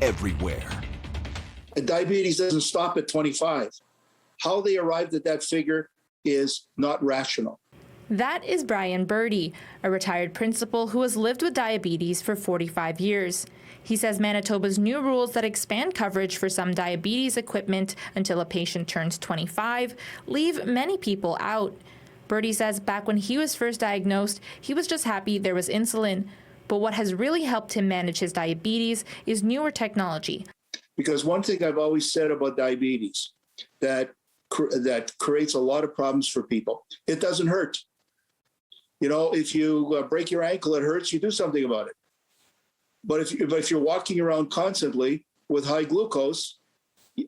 everywhere. And diabetes doesn't stop at 25. How they arrived at that figure is not rational. That is Brian Birdie, a retired principal who has lived with diabetes for 45 years. He says Manitoba's new rules that expand coverage for some diabetes equipment until a patient turns 25 leave many people out. Birdie says back when he was first diagnosed, he was just happy there was insulin. But what has really helped him manage his diabetes is newer technology. Because one thing I've always said about diabetes that creates a lot of problems for people, it doesn't hurt. You know, if you break your ankle, it hurts, you do something about it. But if you're walking around constantly with high glucose,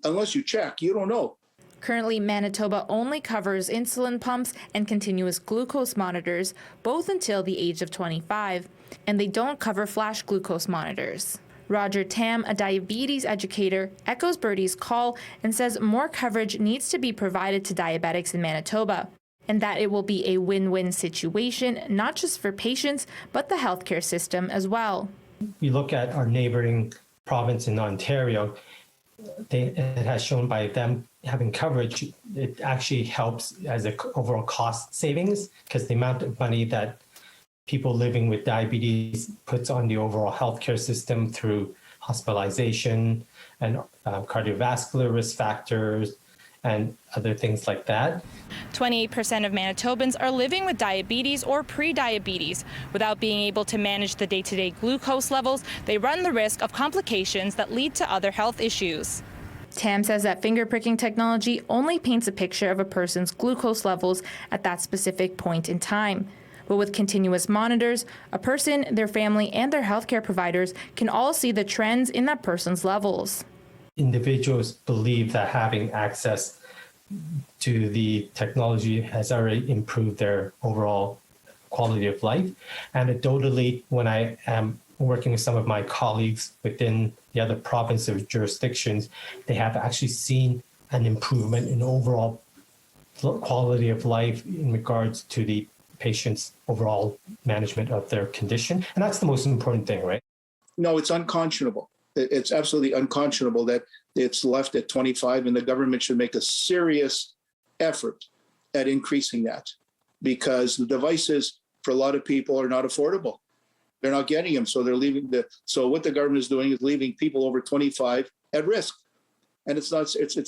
unless you check, you don't know. Currently, Manitoba only covers insulin pumps and continuous glucose monitors, both until the age of 25, and they don't cover flash glucose monitors. Roger Tam, a diabetes educator, echoes Birdie's call and says more coverage needs to be provided to diabetics in Manitoba, and that it will be a win-win situation, not just for patients, but the healthcare system as well. We look at our neighboring province in Ontario, it has shown by them having coverage, it actually helps as an overall cost savings because the amount of money that people living with diabetes puts on the overall healthcare system through hospitalization and cardiovascular risk factors and other things like that. 28% of Manitobans are living with diabetes or pre-diabetes. Without being able to manage the day-to-day glucose levels, they run the risk of complications that lead to other health issues. Tam says that finger pricking technology only paints a picture of a person's glucose levels at that specific point in time. But with continuous monitors, a person, their family, and their healthcare providers can all see the trends in that person's levels. Individuals believe that having access to the technology has already improved their overall quality of life. Anecdotally, when I am working with some of my colleagues within the other province of jurisdictions, they have actually seen an improvement in overall quality of life in regards to the patient's overall management of their condition. And that's the most important thing, right? No, it's unconscionable. It's absolutely unconscionable that it's left at 25, and the government should make a serious effort at increasing that, because the devices for a lot of people are not affordable. They're not getting them, so they're leaving so what the government is doing is leaving people over 25 at risk. And it's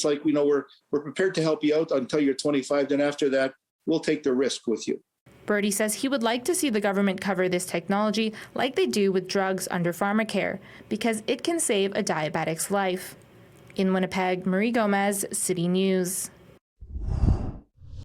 like, you know, we're prepared to help you out until you're 25, then after that, we'll take the risk with you. Birdie says he would like to see the government cover this technology like they do with drugs under pharmacare, because it can save a diabetic's life. In Winnipeg, Marie Gomez, City News.